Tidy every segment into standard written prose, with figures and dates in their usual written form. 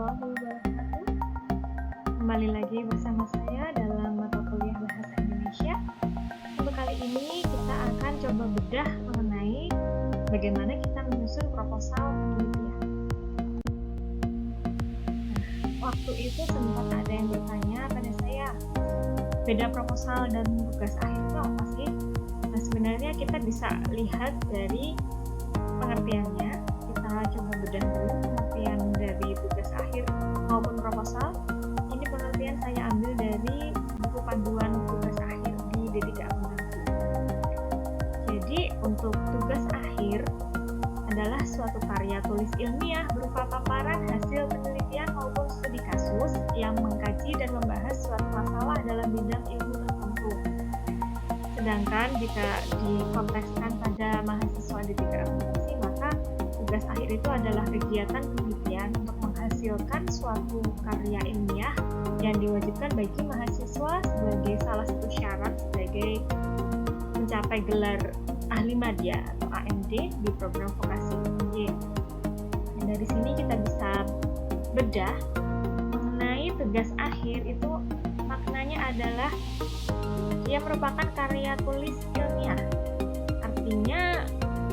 warahmatullahi wabarakatuh. Kembali lagi bersama saya dalam mata kuliah Bahasa Indonesia. Untuk kali ini kita akan coba bedah mengenai bagaimana kita menyusun proposal penelitian. Waktu itu sempat ada yang bertanya pada saya, beda proposal dan tugas akhir itu apa sih? Nah, sebenarnya kita bisa lihat dari pengertiannya. Kita coba bedah dulu pengertian dari tugas akhir maupun proposal. Ini pengertian saya ambil dari buku panduan tugas akhir di D3 Akuntansi. Jadi untuk tugas akhir adalah suatu karya tulis ilmiah berupa paparan hasil penelitian maupun studi kasus yang mengkaji dan membahas suatu masalah dalam bidang ilmu tertentu. Sedangkan jika dikontekskan pada mahasiswa D3 Akuntansi, maka tugas akhir itu adalah kegiatan penelitian untuk menghasilkan suatu karya ilmiah yang diwajibkan bagi mahasiswa sebagai salah satu syarat sebagai mencapai gelar ahli madya atau AMD di program vokasi UNJ. Dan dari sini kita bisa bedah mengenai tugas akhir itu maknanya adalah dia merupakan karya tulis ilmiah. Artinya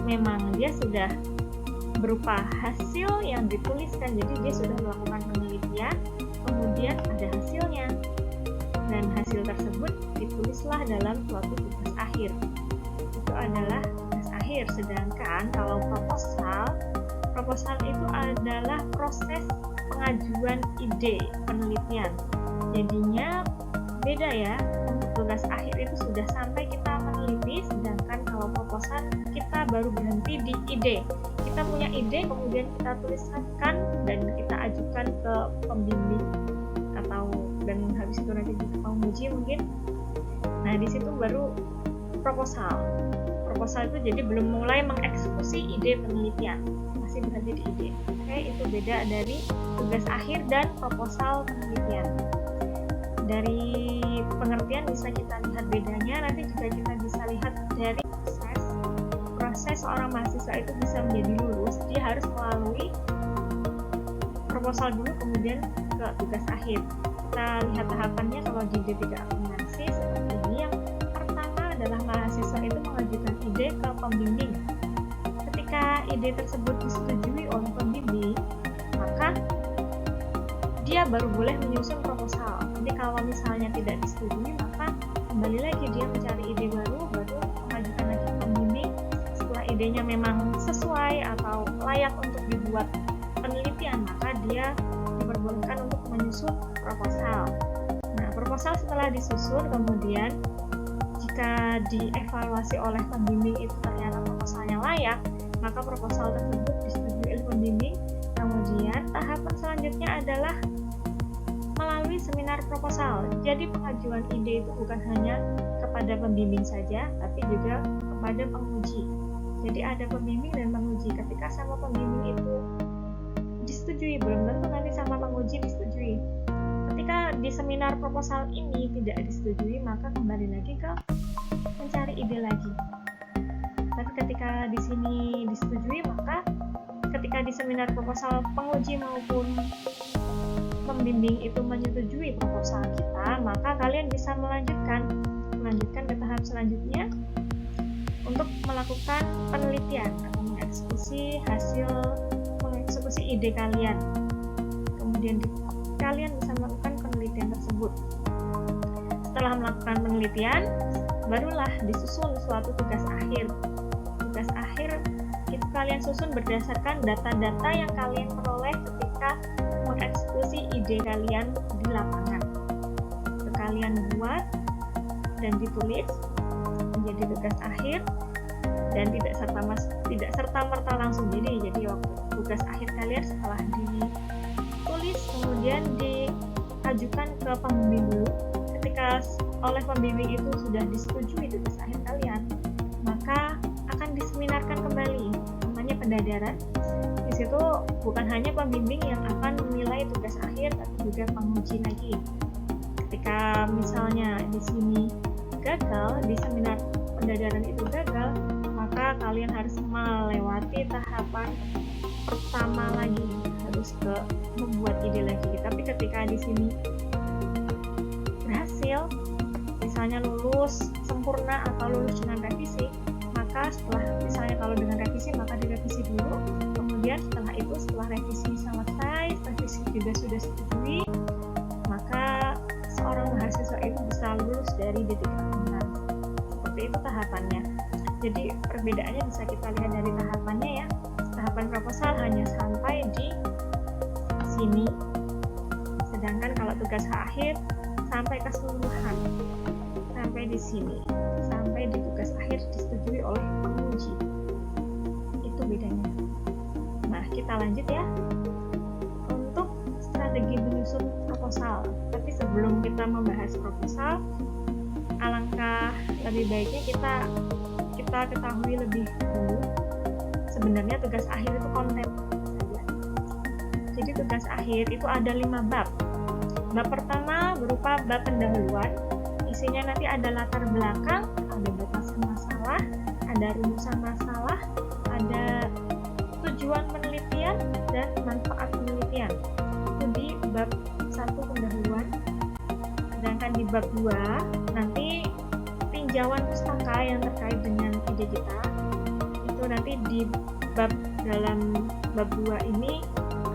memang dia sudah berupa hasil yang dituliskan, jadi dia sudah melakukan penelitian, kemudian ada hasilnya, dan hasil tersebut ditulislah dalam suatu tugas akhir. Itu adalah tugas akhir. Sedangkan kalau proposal itu adalah proses pengajuan ide penelitian. Jadinya beda ya, untuk tugas akhir itu sudah sampai kita meneliti, sedangkan kalau proposal kita baru berhenti di ide. Kita punya ide, kemudian kita tuliskan dan kita ajukan ke pembimbing dan habis itu nanti ke penguji mungkin. Nah, di situ baru proposal. Proposal itu jadi belum mulai mengeksekusi ide penelitian, masih berhenti di ide. Oke, itu beda dari tugas akhir dan proposal penelitian. Dari pengertian bisa kita lihat bedanya, nanti juga kita bisa lihat dari proses seorang mahasiswa itu bisa menjadi lulus, dia harus melalui proposal dulu kemudian ke tugas akhir. Kita lihat tahapannya kalau di D3 Akuntansi seperti ini. Yang pertama adalah mahasiswa itu mengajukan ide ke pembimbing. Ketika ide tersebut disetujui oleh pembimbing, maka dia baru boleh menyusun proposal. Jadi kalau misalnya tidak disetujui, maka kembali lagi dia mencari ide baru mengajukan lagi ke pembimbing. Setelah idenya memang sesuai atau layak untuk dibuat penelitian, maka dia diperbolehkan untuk menyusun proposal. Nah, proposal setelah disusun, kemudian jika dievaluasi oleh pembimbing itu ternyata proposalnya layak, maka proposal tersebut disetujui oleh pembimbing. Kemudian tahapan selanjutnya adalah melalui seminar proposal. Jadi pengajuan ide itu bukan hanya kepada pembimbing saja, tapi juga kepada penguji. Jadi ada pembimbing dan penguji. Ketika sama pembimbing itu disetujui, belum tentu nanti sama penguji disetujui. Ketika di seminar proposal ini tidak disetujui, maka kembali lagi ke mencari ide lagi. Tapi ketika di sini disetujui, maka ketika di seminar proposal penguji maupun pembimbing itu menyetujui proposal kita, maka kalian bisa melanjutkan ke tahap selanjutnya untuk melakukan penelitian atau mengeksekusi ide kalian. Kemudian kalian bisa melakukan penelitian tersebut. Setelah melakukan penelitian, barulah disusun suatu tugas akhir. Tugas akhir itu kalian susun berdasarkan data-data yang kalian peroleh ketika mengeksekusi ide kalian di lapangan. Itu kalian buat dan ditulis menjadi tugas akhir, dan tidak serta-merta langsung jadi waktu tugas akhir kalian setelah ditulis kemudian diajukan ke pembimbing dulu. Ketika oleh pembimbing itu sudah disetujui tugas akhir kalian, maka akan diseminarkan kembali, namanya pendadaran. Di situ bukan hanya pembimbing yang akan menilai tugas akhir, tapi juga penguji lagi. Ketika misalnya di sini gagal, di seminar pendadaran itu gagal, maka kalian harus melewati tahapan pertama lagi, harus ke membuat ide lagi. Tapi ketika di sini berhasil, misalnya lulus sempurna atau lulus dengan revisi, maka setelah, misalnya kalau dengan revisi maka direvisi dulu, kemudian setelah revisi selesai, revisi juga sudah setujui, maka seorang mahasiswa itu bisa lulus dari D3 akuntansi. Seperti itu tahapannya. Jadi perbedaannya bisa kita lihat dari tahapannya ya. Tahapan proposal hanya sampai di sini, sedangkan kalau tugas akhir sampai keseluruhan, sampai di sini, sampai di tugas akhir disetujui oleh penguji. Itu bedanya. Nah, kita lanjut ya untuk strategi menyusun proposal. Tapi sebelum kita membahas proposal, alangkah lebih baiknya kita ketahui lebih dulu sebenarnya tugas akhir itu konten saja. Jadi tugas akhir itu ada 5 bab. Bab pertama berupa bab pendahuluan, isinya nanti ada latar belakang, ada batasan masalah, ada rumusan masalah, ada tujuan penelitian dan manfaat penelitian. Itu di bab 1 pendahuluan. Sedangkan di bab 2 nanti tinjauan pustaka yang terkait dengan ide kita. Itu nanti di dalam bab 2 ini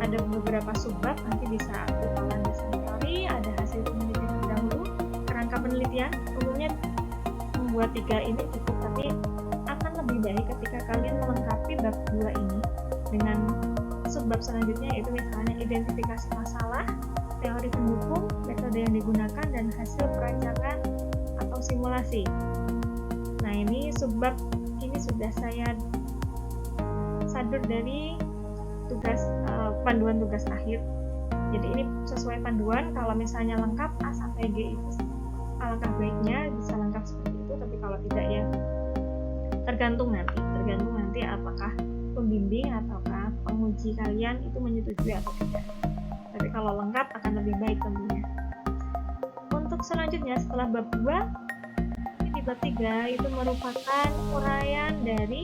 ada beberapa subbab, nanti bisa berupa landasan teori, ada hasil penelitian terdahulu, kerangka penelitian. Umumnya membuat 3 ini cukup, tapi akan lebih baik ketika kalian melengkapi bab 2 ini dengan subbab selanjutnya, yaitu misalnya identifikasi masalah, teori pendukung, metode yang digunakan, dan hasil perancangan atau simulasi. Nah, ini subbab ini sudah saya sadur dari panduan tugas akhir. Jadi ini sesuai panduan. Kalau misalnya lengkap A sampai G itu alangkah baiknya bisa lengkap seperti itu, tapi kalau tidak ya tergantung nanti apakah pembimbing ataukah penguji kalian itu menyetujui atau tidak. Tapi kalau lengkap akan lebih baik tentunya. Untuk selanjutnya setelah bab 2, di bab 3 itu merupakan uraian dari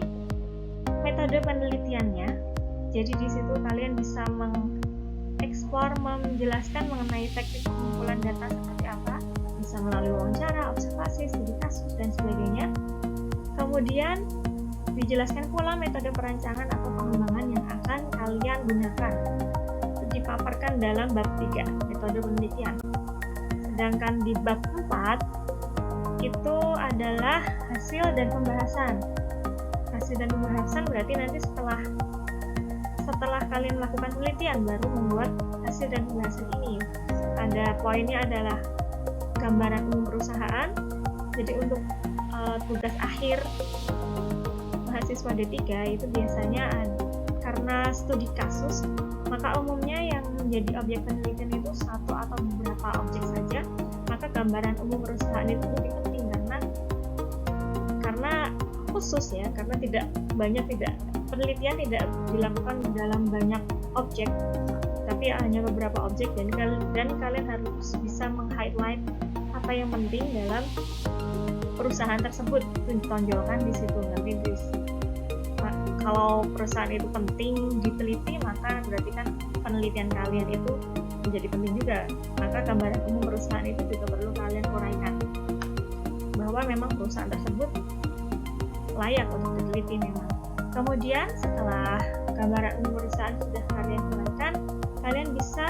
metode penelitiannya. Jadi di situ kalian bisa mengeksplor, menjelaskan mengenai teknik pengumpulan data seperti apa, bisa melalui wawancara, observasi, studi kasus, dan sebagainya. Kemudian dijelaskan pula metode perancangan atau pengembangan yang akan kalian gunakan. Itu dipaparkan dalam bab 3, metode penelitian. Sedangkan di bab 4 itu adalah hasil dan pembahasan. Hasil dan pembahasan berarti nanti setelah kalian melakukan penelitian baru membuat hasil dan pembahasan ini. Ada poinnya adalah gambaran umum perusahaan. Jadi untuk tugas akhir mahasiswa D3 itu biasanya karena studi kasus, maka umumnya yang menjadi objek penelitian itu satu atau beberapa objek saja. Maka gambaran umum perusahaan itu lebih penting karena khusus ya, karena penelitian tidak dilakukan dalam banyak objek, tapi hanya beberapa objek, dan kalian harus bisa meng-highlight apa yang penting dalam perusahaan tersebut, ditonjolkan di situ. Nanti kalau perusahaan itu penting diteliti, maka berarti kan penelitian kalian itu menjadi penting juga. Maka gambaran umum perusahaan itu juga perlu kalian uraikan bahwa memang perusahaan tersebut layak untuk diteliti memang. Kemudian setelah gambaran umum perusahaan sudah kalian uraikan, kalian bisa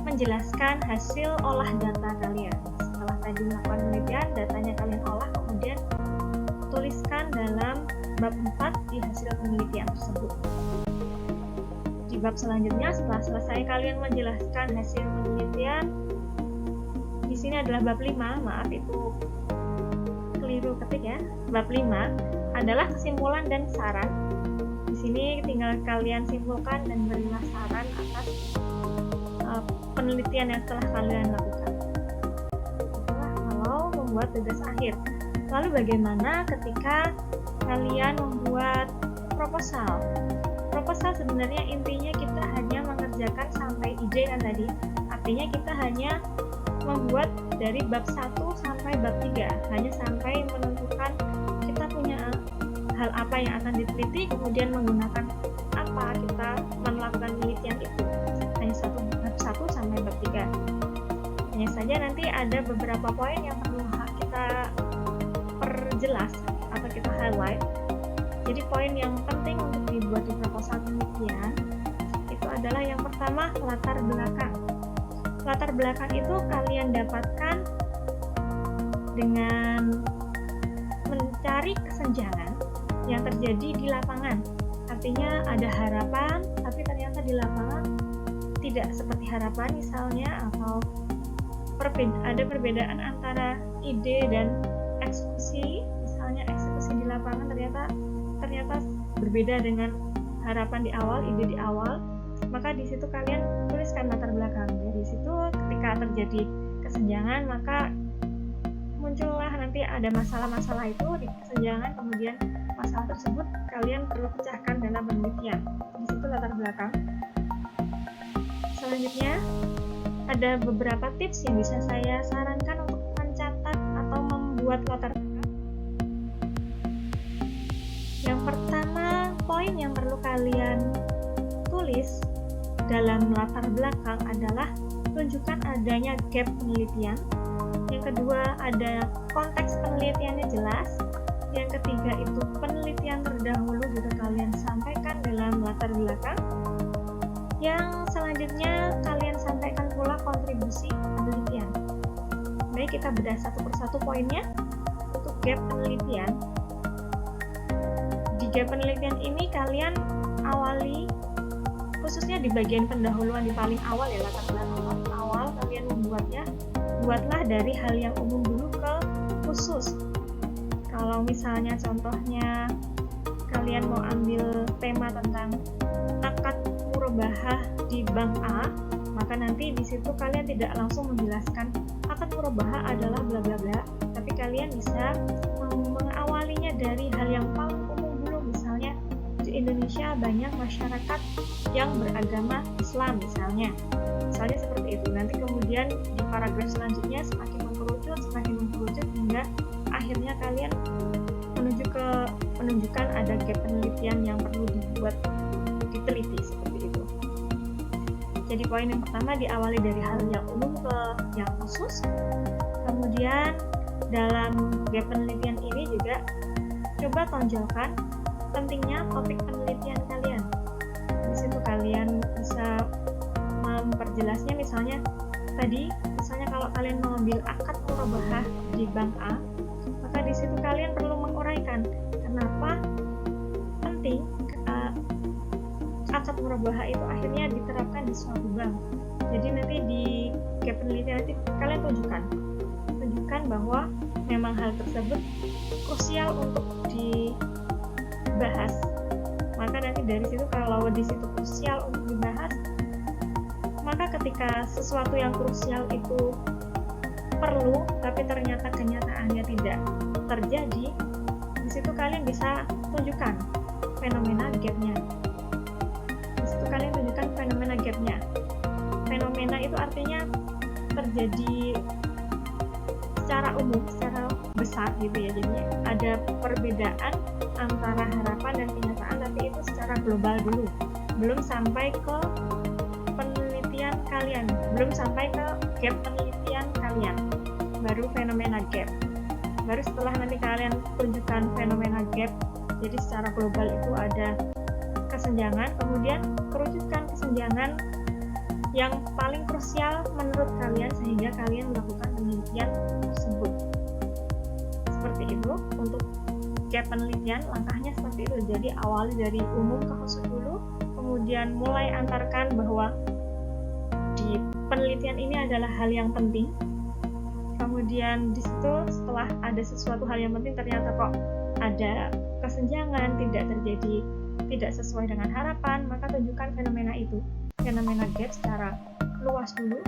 menjelaskan hasil olah data kalian. Setelah tadi melakukan penelitian, datanya kalian olah, kemudian tuliskan dalam bab 4 di hasil penelitian tersebut. Di bab selanjutnya, setelah selesai kalian menjelaskan hasil penelitian, di sini adalah bab 5, maaf itu keliru ketik ya. Bab 5 adalah kesimpulan dan saran. Di sini tinggal kalian simpulkan dan berilah saran atas penelitian yang telah kalian lakukan. Itulah kalau membuat tugas akhir. Lalu bagaimana ketika kalian membuat proposal? Proposal sebenarnya intinya kita hanya mengerjakan sampai ide kan tadi. Artinya kita hanya membuat dari bab 1 sampai bab 3, hanya sampai menentukan kita punya hal apa yang akan diteliti, kemudian menggunakan apa kita melakukan penelitian itu. Hanya 1 ada beberapa poin yang perlu kita perjelas atau kita highlight. Jadi poin yang penting untuk dibuat di proposal penelitian itu adalah yang pertama, latar belakang. Latar belakang itu kalian dapatkan dengan mencari kesenjangan yang terjadi di lapangan. Artinya ada harapan, tapi ternyata di lapangan tidak seperti harapan misalnya, atau ada perbedaan antara ide dan eksekusi. Misalnya eksekusi di lapangan ternyata berbeda dengan harapan di awal, ide di awal. Maka di situ kalian tuliskan latar belakang. Dari situ ketika terjadi kesenjangan, maka muncullah nanti ada masalah-masalah itu di kesenjangan, kemudian masalah tersebut kalian perlu pecahkan dalam penelitian. Di situ latar belakang. Selanjutnya ada beberapa tips yang bisa saya sarankan untuk mencatat atau membuat latar belakang. Yang pertama, poin yang perlu kalian tulis dalam latar belakang adalah tunjukkan adanya gap penelitian. Yang kedua, ada konteks penelitiannya jelas. Yang ketiga itu penelitian terdahulu juga kalian sampaikan dalam latar belakang. Yang selanjutnya kalian sampaikan pula kontribusi penelitian. Baik, kita bedah satu persatu poinnya. Untuk gap penelitian, di gap penelitian ini kalian awali, khususnya di bagian pendahuluan di paling awal ya, latar belakang paling awal kalian membuatnya, buatlah dari hal yang umum dulu ke khusus. Kalau misalnya contohnya kalian mau ambil tema tentang akad murabahah di bank A, maka nanti di situ kalian tidak langsung menjelaskan akad murabahah adalah bla bla bla, tapi kalian bisa mengawalinya dari hal yang paling umum dulu. Misalnya di Indonesia banyak masyarakat yang beragama Islam misalnya seperti itu. Nanti kemudian di paragraf selanjutnya semakin mengkerucut hingga akhirnya kalian menuju ke penunjukan ada gap penelitian yang perlu diteliti seperti itu. Jadi poin yang pertama diawali dari hal yang umum ke yang khusus. Kemudian dalam gap penelitian ini juga coba tonjolkan pentingnya topik penelitian kalian. Di situ kalian bisa memperjelasnya, misalnya kalau kalian mengambil akad murabahah di bank A, maka di situ kalian perlu menguraikan kenapa penting akad murabahah itu akhirnya diterapkan di suatu bank. Jadi nanti di gap penelitian nanti kalian tunjukkan bahwa memang hal tersebut krusial untuk dibahas. Maka nanti dari situ, kalau di situ krusial untuk dibahas, maka ketika sesuatu yang krusial itu perlu tapi ternyata kenyataannya tidak terjadi, di situ kalian bisa tunjukkan fenomena gapnya. Di situ kalian tunjukkan fenomena gapnya. Fenomena itu artinya terjadi secara umum, secara besar gitu ya. Jadi ada perbedaan antara harapan dan kenyataan, tapi itu secara global dulu, belum sampai ke penelitian kalian, belum sampai ke gap penelitian kalian, baru fenomena gap. Baru setelah nanti kalian tunjukkan fenomena gap, jadi secara global itu ada kesenjangan, kemudian kerucutkan kesenjangan yang paling krusial menurut kalian sehingga kalian melakukan penelitian tersebut. Seperti itu untuk gap penelitian, langkahnya seperti itu. Jadi awali dari umum ke khusus dulu, kemudian mulai antarkan bahwa di penelitian ini adalah hal yang penting. Kemudian di situ setelah ada sesuatu hal yang penting ternyata kok ada kesenjangan, tidak sesuai dengan harapan, maka tunjukkan fenomena itu, fenomena gap secara luas dulu,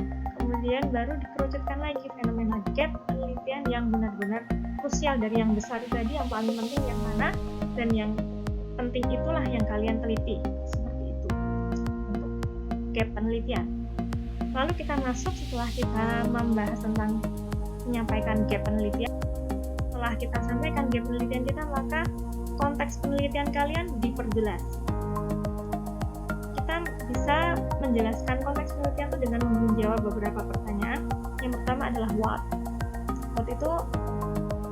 kemudian baru dikerucutkan lagi fenomena gap penelitian yang benar-benar krusial dari yang besar tadi, yang paling penting yang mana, dan yang penting itulah yang kalian teliti. Seperti itu untuk gap penelitian. Lalu kita masuk setelah kita membahas tentang menyampaikan gap penelitian. Setelah kita sampaikan gap penelitian kita, maka konteks penelitian kalian diperjelas. Kita bisa menjelaskan konteks penelitian itu dengan menjawab beberapa pertanyaan. Yang pertama adalah what. What itu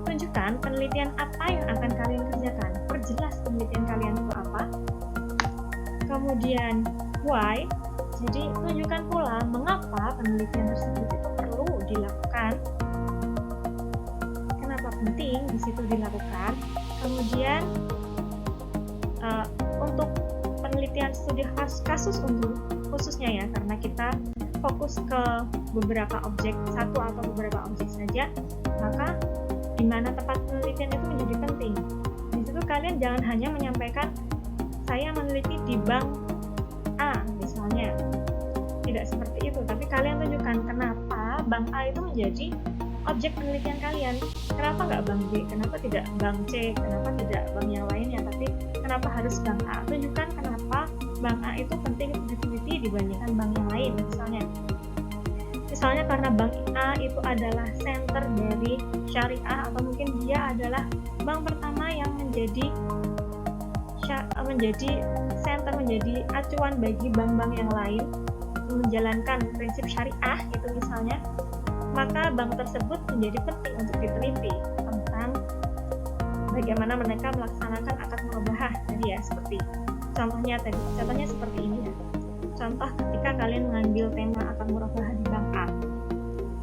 tunjukkan penelitian apa yang akan kalian kerjakan. Perjelas penelitian kalian itu apa. Kemudian why. Jadi tunjukkan pula mengapa penelitian tersebut itu perlu dilakukan. Kenapa penting di situ dilakukan. Kemudian untuk penelitian studi kasus untuk khususnya ya, karena kita fokus ke beberapa objek, satu atau beberapa objek saja, maka di mana tempat penelitian itu menjadi penting. Di situ kalian jangan hanya menyampaikan saya meneliti di bank A misalnya, tidak seperti itu, tapi kalian tunjukkan kenapa bank A itu menjadi objek penelitian kalian. Kenapa nggak bank B? Kenapa tidak bank C? Kenapa tidak bank yang lainnya? Tapi kenapa harus bank A? Tunjukkan kenapa bank A itu penting diteliti dibandingkan bank yang lain misalnya karena bank A itu adalah center dari syariah, atau mungkin dia adalah bank pertama yang menjadi center, menjadi acuan bagi bank-bank yang lain menjalankan prinsip syariah itu misalnya, maka bank tersebut menjadi penting untuk diteliti tentang bagaimana mereka melaksanakan akad murabahah tadi ya, seperti contohnya seperti ini ya. Contoh ketika kalian mengambil tema akad murabahah di bank A,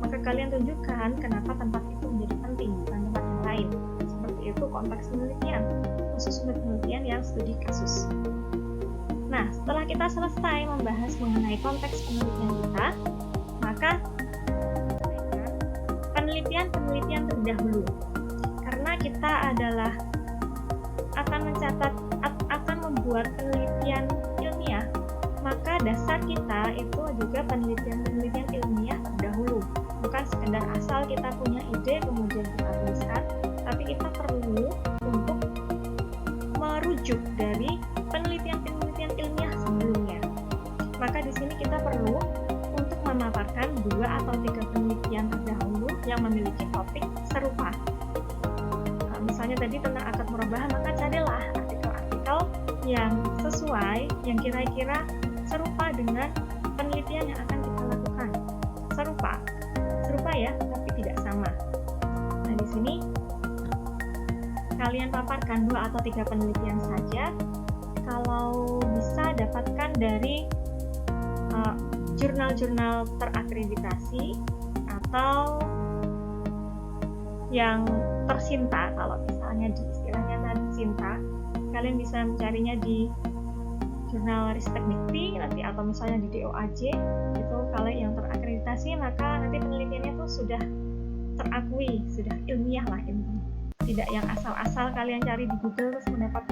maka kalian tunjukkan kenapa tempat itu menjadi penting bukan tempat yang lain. Seperti itu konteks penelitian, khusus untuk penelitian yang studi kasus. Nah, setelah kita selesai membahas mengenai konteks penelitian kita, maka penelitian terdahulu. Karena kita adalah akan membuat penelitian ilmiah, maka dasar kita itu juga penelitian ilmiah terdahulu. Bukan sekedar asal kita punya ide kemudian kita tuliskan, tapi kita perlu untuk merujuk dari penelitian ilmiah sebelumnya. Maka di sini kita perlu untuk memaparkan 2 atau 3 penelitian terdahulu yang memiliki topik serupa. Misalnya tadi tentang akad murabahah, maka carilah artikel-artikel yang sesuai, yang kira-kira serupa dengan penelitian yang akan kita lakukan. Serupa ya, tapi tidak sama. Nah, di sini kalian paparkan 2 atau 3 penelitian saja. Kalau bisa dapatkan dari jurnal-jurnal terakreditasi atau yang tersinta. Kalau misalnya di istilahnya tersinta, kalian bisa mencarinya di jurnal Ristek Dikti nanti, atau misalnya di DOAJ. Itu kalau yang terakreditasi, maka nanti penelitiannya tuh sudah terakui, sudah ilmiah lah intinya. Tidak yang asal-asal kalian cari di Google terus mendapat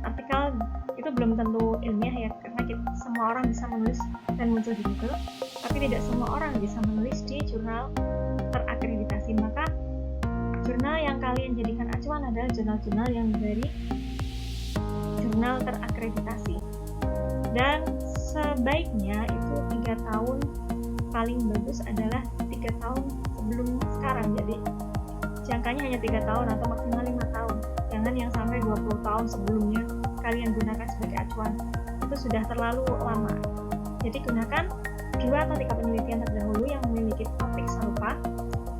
artikel, itu belum tentu ilmiah ya, karena semua orang bisa menulis dan muncul di Google, tapi tidak semua orang bisa menulis di jurnal terakreditasi. Maka jurnal yang kalian jadikan acuan adalah jurnal-jurnal yang dari jurnal terakreditasi. Dan sebaiknya itu 3 tahun, paling bagus adalah 3 tahun sebelum sekarang. Jadi jangkanya hanya 3 tahun atau maksimal 5 tahun. Jangan yang sampai 20 tahun sebelumnya kalian gunakan sebagai acuan. Itu sudah terlalu lama. Jadi gunakan 2 atau 3 penelitian terdahulu yang memiliki topik serupa.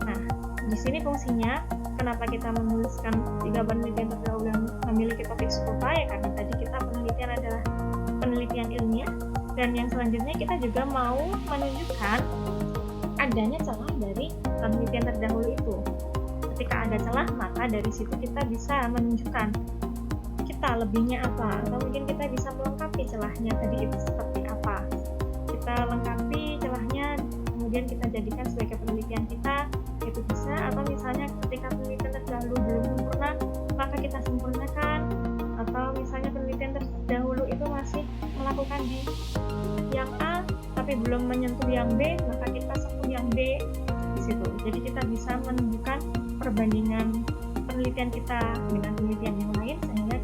Nah, di sini fungsinya kenapa kita menuliskan 3 penelitian terdahulu yang memiliki topik serupa ya, karena tadi kita penelitian adalah penelitian ilmiah, dan yang selanjutnya kita juga mau menunjukkan adanya celah dari penelitian terdahulu itu. Ketika ada celah, maka dari situ kita bisa menunjukkan kita lebihnya apa, atau mungkin kita bisa melengkapi celahnya tadi itu seperti apa. Kita lengkapi celahnya, kemudian kita jadikan sebagai penelitian kita, itu bisa. Atau misalnya ketika penelitian terdahulu belum sempurna, maka kita sempurnakan. Atau misalnya penelitian terdahulu itu masih melakukan di yang A tapi belum menyentuh yang B, maka kita sentuh yang B di situ. Jadi kita bisa menunjukkan perbandingan penelitian kita dengan penelitian yang lain, sehingga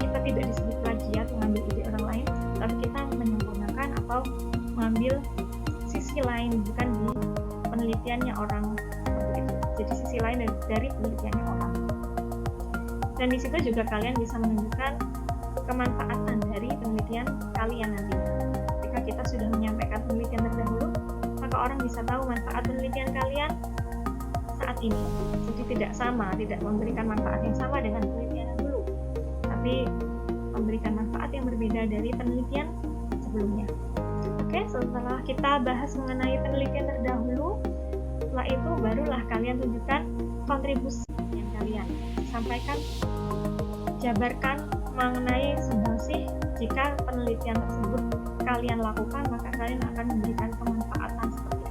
kita tidak disebut plagiat mengambil ide orang lain, tapi kita menyempurnakan atau mengambil sisi lain, bukan di penelitiannya orang seperti itu. Jadi sisi lain dari penelitiannya orang. Dan di situ juga kalian bisa menunjukkan kemanfaatan dari penelitian kalian nanti. Ketika kita sudah menyampaikan penelitian terdahulu, maka orang bisa tahu manfaat penelitian kalian saat ini. Jadi tidak sama, tidak memberikan manfaat yang sama dengan penelitian yang dulu, tapi memberikan manfaat yang berbeda dari penelitian sebelumnya. Oke, setelah kita bahas mengenai penelitian terdahulu, setelah itu barulah kalian tunjukkan kontribusi yang kalian sampaikan, jabarkan mengenai sumbangsih. Jika penelitian tersebut kalian lakukan, maka kalian akan memberikan kemanfaatan seperti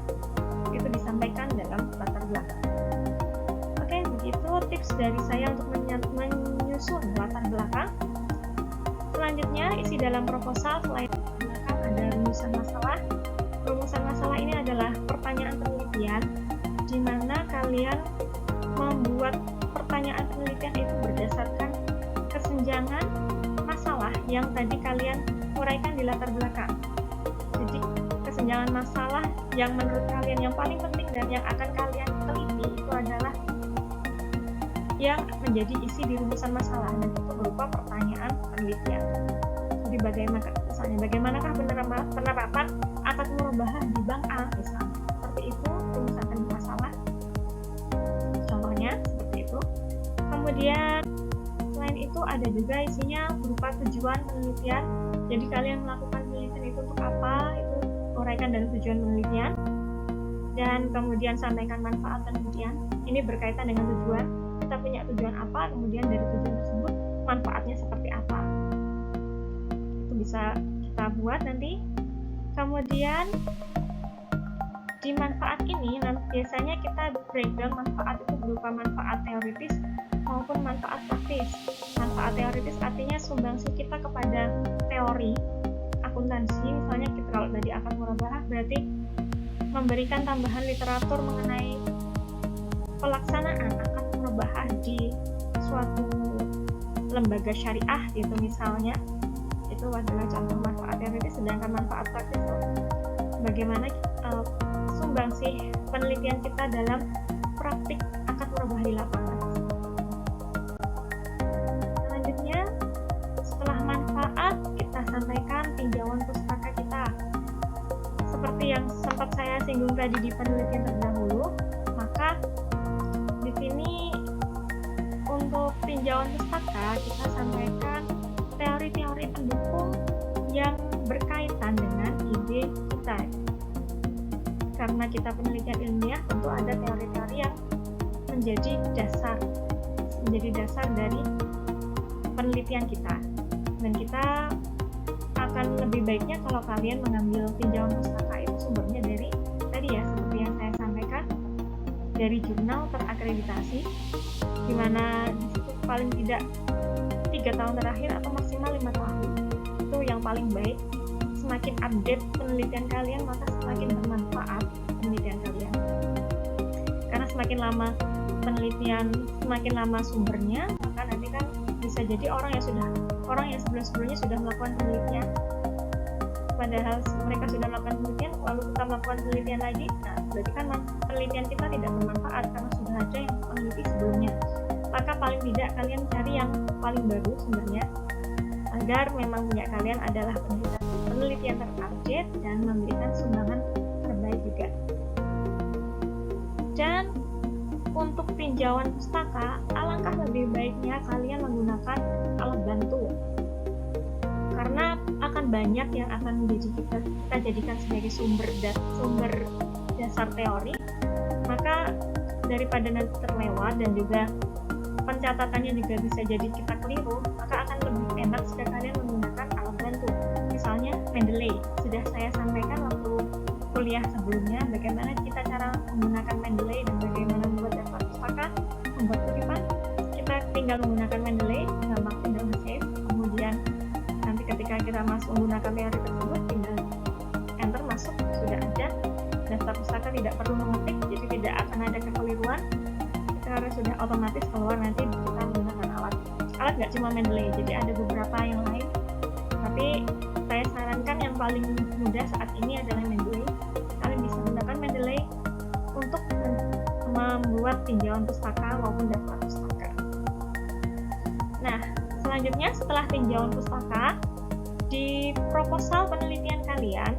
itu disampaikan dalam latar belakang. Oke, begitu tips dari saya untuk menyusun latar belakang. Selanjutnya, isi dalam proposal selain belakang ada rumusan masalah. Rumusan masalah ini adalah pertanyaan penelitian, di mana kalian membuat pertanyaan penelitian itu berdasarkan kesenjangan masalah yang tadi kalian uraikan di latar belakang. Jadi kesenjangan masalah yang menurut kalian yang paling penting dan yang akan kalian teliti itu adalah yang menjadi isi di rumusan masalah, dan itu berupa pertanyaan penelitian. Jadi bagaimanakah penerapan akad murabahah di bank A misalnya. Seperti itu rumusan masalah. Contohnya seperti itu. Kemudian selain itu ada juga isinya berupa tujuan penelitian. Jadi kalian melakukan penelitian itu untuk apa? Itu uraikan dalam tujuan penelitian. Dan kemudian sampaikan manfaat penelitian. Ini berkaitan dengan tujuan. Kita punya tujuan apa, kemudian dari tujuan tersebut manfaatnya seperti apa. Itu bisa kita buat nanti. Kemudian di manfaat ini biasanya kita breakdown manfaat itu berupa manfaat teoritis maupun manfaat praktis. Manfaat teoritis artinya sumbangsih kita kepada teori akuntansi. Misalnya kita kalau tadi akad murabahah berarti memberikan tambahan literatur mengenai pelaksanaan akad murabahah di suatu lembaga syariah gitu misalnya. Itu adalah contoh manfaat teoritis. Sedangkan manfaat praktis bagaimana sumbangsih penelitian kita dalam praktik akad murabahah di lapangan. Selanjutnya, setelah manfaat, kita sampaikan tinjauan pustaka kita. Seperti yang sempat saya singgung tadi di penelitian terdahulu, maka di sini untuk tinjauan pustaka kita sampaikan teori-teori pendukung yang berkaitan dengan ide kita. Karena kita penelitian ilmiah, tentu ada teori-teori yang menjadi dasar dari penelitian kita. Dan kita akan lebih baiknya kalau kalian mengambil tinjauan pustaka itu sumbernya dari tadi ya, seperti yang saya sampaikan, dari jurnal terakreditasi, di mana di situ paling tidak 3 tahun terakhir atau maksimal 5 tahun itu yang paling baik. Semakin update penelitian kalian, maka semakin bermanfaat penelitian kalian. Karena semakin lama penelitian, semakin lama sumbernya, maka nanti kan bisa jadi orang yang sebelumnya sudah melakukan penelitian, padahal mereka sudah melakukan penelitian, lalu kita melakukan penelitian lagi, nah berarti kan penelitian kita tidak bermanfaat karena sudah ada yang peneliti sebelumnya. Maka paling tidak kalian cari yang paling baru sumbernya, agar memang punya kalian adalah penelitian terupdate dan memberikan sumbangan terbaik juga. Dan untuk tinjauan pustaka, alangkah lebih baiknya kalian menggunakan alat bantu, karena akan banyak yang akan kita jadikan sebagai sumber dasar teori. Maka daripada nanti terlewat dan juga pencatatannya juga bisa jadi kita keliru, maka akan lebih enak jika kalian menggunakan alat bantu. Misalnya Mendeley, sudah saya sampaikan waktu kuliah sebelumnya bagaimana kita cara menggunakan Mendeley dan bagaimana membuat daftar pustaka, membuat kutipan. Kita tinggal menggunakan Mendeley, gampang, tinggal save. Kemudian nanti ketika kita masuk menggunakan teori tersebut, tinggal enter, masuk, sudah ada daftar pustaka, tidak perlu mengetik, jadi tidak akan ada kekeliruan karena sudah otomatis keluar. Nanti kita menggunakan alat nggak cuma Mendeley, jadi ada beberapa yang lain, tapi saya sarankan yang paling mudah saat ini adalah Mendeley. Kalian bisa menggunakan Mendeley untuk membuat tinjauan pustaka maupun daftar pustaka. Nah, selanjutnya setelah tinjauan pustaka, di proposal penelitian kalian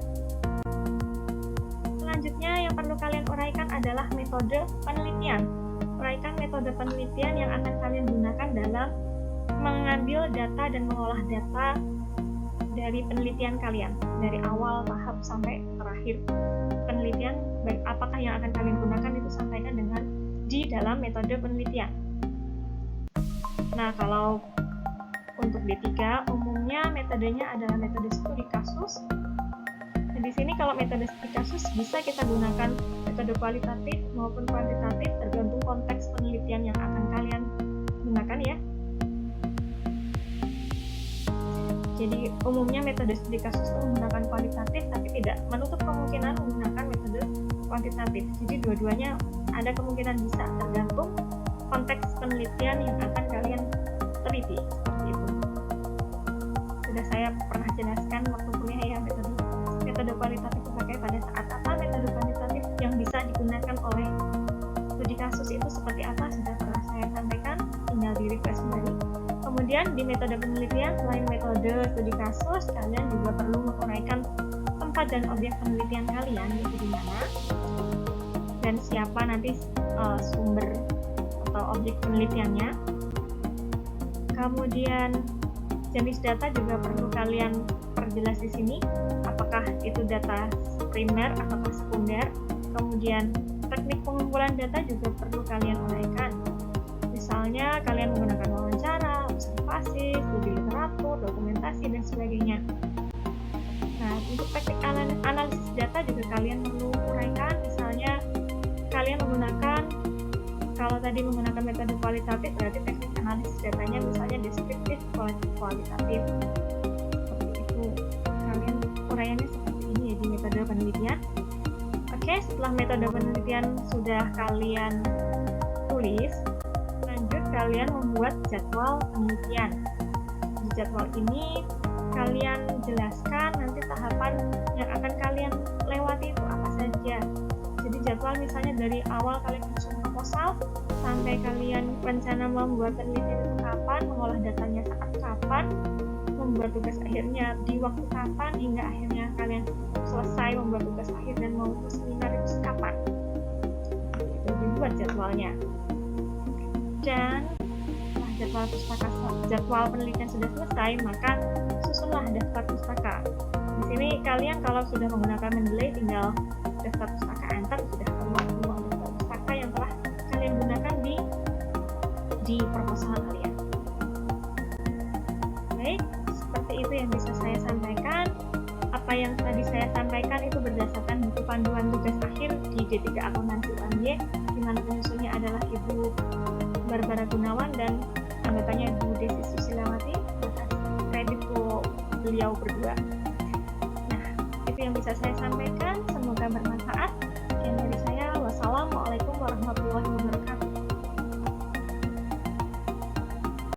Selanjutnya yang perlu kalian uraikan adalah metode penelitian. Uraikan metode penelitian yang akan kalian gunakan dalam mengambil data dan mengolah data dari penelitian kalian, dari awal tahap sampai terakhir penelitian. Baik apakah yang akan kalian gunakan itu sampaikan dengan di dalam metode penelitian. Nah, kalau untuk D3 umumnya metodenya adalah metode studi kasus. Nah, di sini kalau metode studi kasus bisa kita gunakan metode kualitatif maupun kuantitatif tergantung konteks penelitian yang akan kalian gunakan ya. Jadi umumnya metode studi kasus itu menggunakan kualitatif tapi tidak menutup kemungkinan menggunakan metode kuantitatif. Jadi dua-duanya ada kemungkinan bisa tergantung konteks penelitian yang akan kalian teliti, seperti itu. Sudah saya pernah jelaskan waktu kuliah ya, metode kualitatif dipakai pada saat apa, metode kuantitatif yang bisa digunakan oleh studi kasus itu seperti apa sudah pernah saya sampaikan, tinggal di refresh kembali. Kemudian di metode penelitian, selain metode studi kasus, kalian juga perlu menguraikan tempat dan objek penelitian kalian, yaitu di mana dan siapa nanti sumber atau objek penelitiannya. Kemudian jenis data juga perlu kalian perjelas di sini, apakah itu data primer atau sekunder. Kemudian teknik pengumpulan data juga perlu kalian uraikan. Misalnya kalian menggunakan wawancara, observasi, studi literatur, dokumentasi, dan sebagainya. Nah, untuk teknik analisis data juga kalian perlu uraikan. Misalnya kalian menggunakan, kalau tadi menggunakan metode kualitatif, berarti teknik analisis datanya misalnya deskriptif, kualitatif. Seperti itu. Kalian uraiannya seperti ini ya di metode penelitian. Oke, setelah metode penelitian sudah kalian tulis, lanjut kalian membuat jadwal penelitian. Di jadwal ini kalian jelaskan nanti tahapan yang akan kalian lewati itu apa saja. Jadi jadwal misalnya dari awal kalian menyusun proposal sampai kalian rencana membuat penelitian itu kapan, mengolah datanya saat kapan, membuat tugas akhirnya di waktu kapan, hingga akhirnya kalian selesai membuat tugas akhir dan mau ke seminar itu kapan. Itu dibuat jadwalnya. Dan setelah jadwal penelitian sudah selesai, maka susunlah daftar pustaka. Di sini kalian kalau sudah menggunakan Mendeley, tinggal daftar pustaka enter, sudah keluar semua daftar pustaka yang telah kalian gunakan di proposal kalian. Baik, seperti itu yang bisa saya sampaikan. Apa yang tadi saya sampaikan itu berdasarkan buku panduan tugas akhir di D3 Akuntansi UMY, di mana penyusunnya adalah Ibu Barbara Gunawan dan anggotanya Ibu Desi Susilawati. Kredit beliau berdua. Nah, itu yang bisa saya sampaikan. Semoga bermanfaat.